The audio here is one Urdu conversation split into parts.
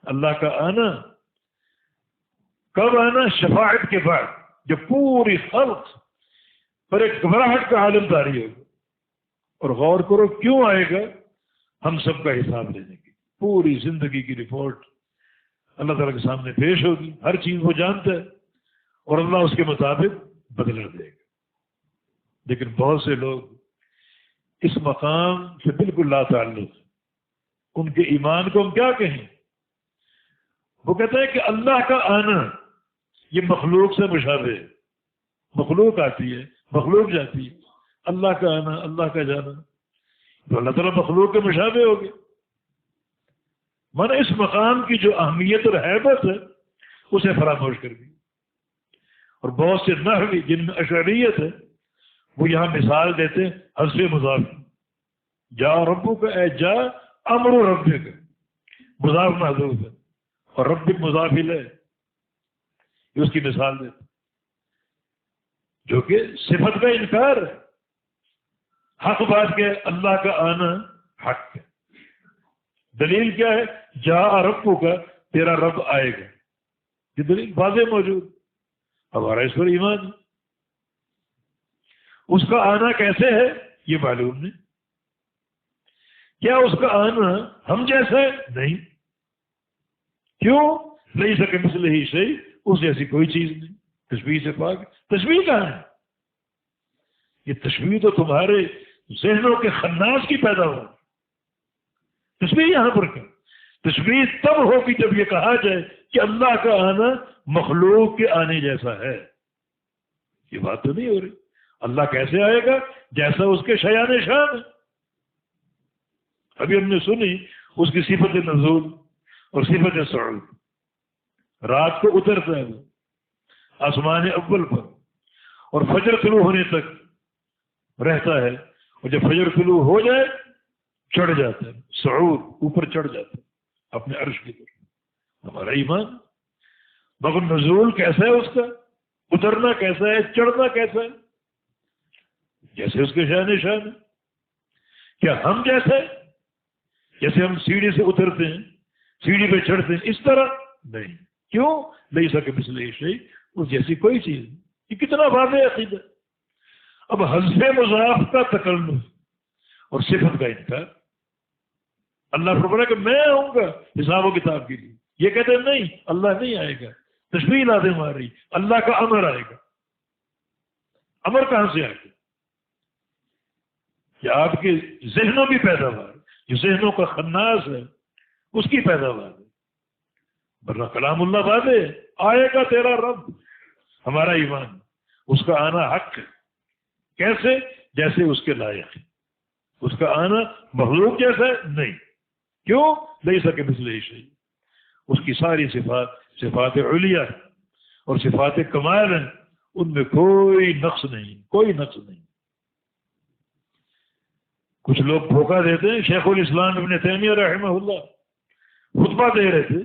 اللہ کا آنا کب آنا؟ شفاعت کے بعد، جب پوری خلق پر ایک گھبراہٹ کا عالم طاری ہوگا. اور غور کرو کیوں آئے گا؟ ہم سب کا حساب لینے کی. پوری زندگی کی رپورٹ اللہ تعالیٰ کے سامنے پیش ہوگی. ہر چیز وہ جانتا ہے اور اللہ اس کے مطابق بدلا دے گا. لیکن بہت سے لوگ اس مقام سے بالکل لا تعلق، ان کے ایمان کو ہم کیا کہیں؟ وہ کہتے ہیں کہ اللہ کا آنا یہ مخلوق سے مشابہ ہے. مخلوق آتی ہے، مخلوق جاتی ہے. اللہ کا آنا، اللہ کا جانا، تو اللہ تعالیٰ مخلوق کے مشابہ ہو گئے. مانا اس مقام کی جو اہمیت اور حیبت ہے اسے فراموش کر دی. اور بہت سے نحوی جن میں اشعریت ہے وہ یہاں مثال دیتے ہیں حذف مضاف. جا ربو کا اے جا امر رب کا، مضاف محذوف ہے اور رب مضاف الیہ، یہ اس کی مثال دیتے جو کہ صفت کا انکار ہے. حق بات کہ اللہ کا آنا حق ہے. دلیل کیا ہے؟ جا ربو کا، تیرا رب آئے گا. یہ دلیل واضح موجود. ہمارا اس پر ایمان ہے. اس کا آنا کیسے ہے یہ معلوم نہیں. کیا اس کا آنا ہم جیسا ہے؟ نہیں. کیوں؟ نہیں سکے مثل ہی شیء، اس جیسی کوئی چیز نہیں. تشبیہ سے پاک. تشبیہ کہاں ہے؟ یہ تشبیہ تو تمہارے ذہنوں کے خناس کی پیدا ہو. تشبیہ یہاں پر کیا؟ تشبیہ تب ہوگی جب یہ کہا جائے کہ اللہ کا آنا مخلوق کے آنے جیسا ہے. یہ بات تو نہیں ہو رہی. اللہ کیسے آئے گا؟ جیسا اس کے شیان شان ہے. ابھی ہم نے سنی اس کی صفت نزول اور صفت صعود. رات کو اترتا ہے وہ آسمان اول پر اور فجر طلوع ہونے تک رہتا ہے، اور جب فجر طلوع ہو جائے چڑھ جاتا ہے. صعود، اوپر چڑھ جاتا ہے اپنے عرش کی طرف. ہمارا ایمان. مگر نزول کیسا ہے اس کا؟ اترنا کیسا ہے؟ چڑھنا کیسا ہے؟ جیسے اس کے شان شان ہے. کیا ہم جیسے ہم سیڑھی سے اترتے ہیں، سیڑھی پہ چڑھتے ہیں، اس طرح نہیں. کیوں؟ نہیں سکے مثل شیء، اس جیسی کوئی چیز نہیں. یہ کتنا واضح عقیدہ. اب حذف مضاف کا تکلف اور صفت کا انکار. اللہ فرمایا کہ میں آؤں گا حساب و کتاب کے لیے. یہ کہتے ہیں نہیں، اللہ نہیں آئے گا. تشبیہ لازم آ رہی. اللہ کا امر آئے گا. امر کہاں سے آئے گا؟ یہ آپ کے ذہنوں کی پیداوار، جو ذہنوں کا خناس ہے اس کی پیداوار ہے. ورنہ کلام اللہ واضح ہے. آئے گا تیرا رب. ہمارا ایمان اس کا آنا حق ہے. کیسے؟ جیسے اس کے لائق ہے. اس کا آنا مخلوق جیسا ہے؟ نہیں. کیوں؟ نہیں سکے مثل شیء. اس کی ساری صفات صفات علیہ اور صفات کمال ہیں، ان میں کوئی نقص نہیں، کوئی نقص نہیں. کچھ لوگ دھوکہ دیتے ہیں. شیخ الاسلام ابن تیمیہ رحمہ اللہ خطبہ دے رہے تھے،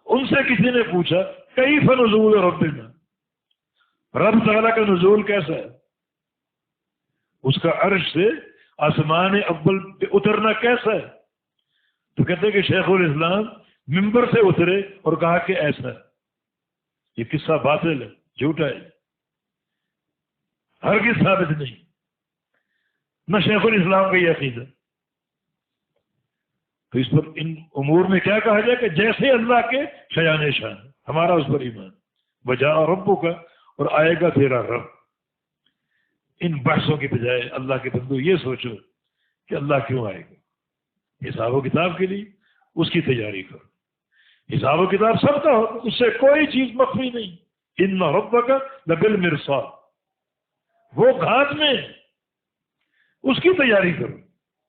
ان سے کسی نے پوچھا کیف نزول ربنا، رب تعالیٰ کا نزول کیسا ہے؟ اس کا عرش سے آسمان اول پہ اترنا کیسا ہے؟ تو کہتے ہیں کہ شیخ الاسلام ممبر سے اترے اور کہا کہ ایسا ہے. یہ قصہ باطل ہے، جھوٹا ہے، ہرگز ثابت نہیں. نہ شیخ الاسلام کا یہ عقیدہ. تو اس پر ان امور میں کیا کہا جائے کہ جیسے اللہ کے شیان شان، ہمارا اس پر ایمان. وجاء ربک، اور آئے گا تیرا رب. ان بحثوں کی بجائے اللہ کے بندو یہ سوچو کہ اللہ کیوں آئے گا. حساب و کتاب کے لیے اس کی تیاری کرو. حساب و کتاب سب کا ہو، اس سے کوئی چیز مخفی نہیں. ان ربک لبالمرصاد، وہ گھاٹ میں، اس کی تیاری کرو.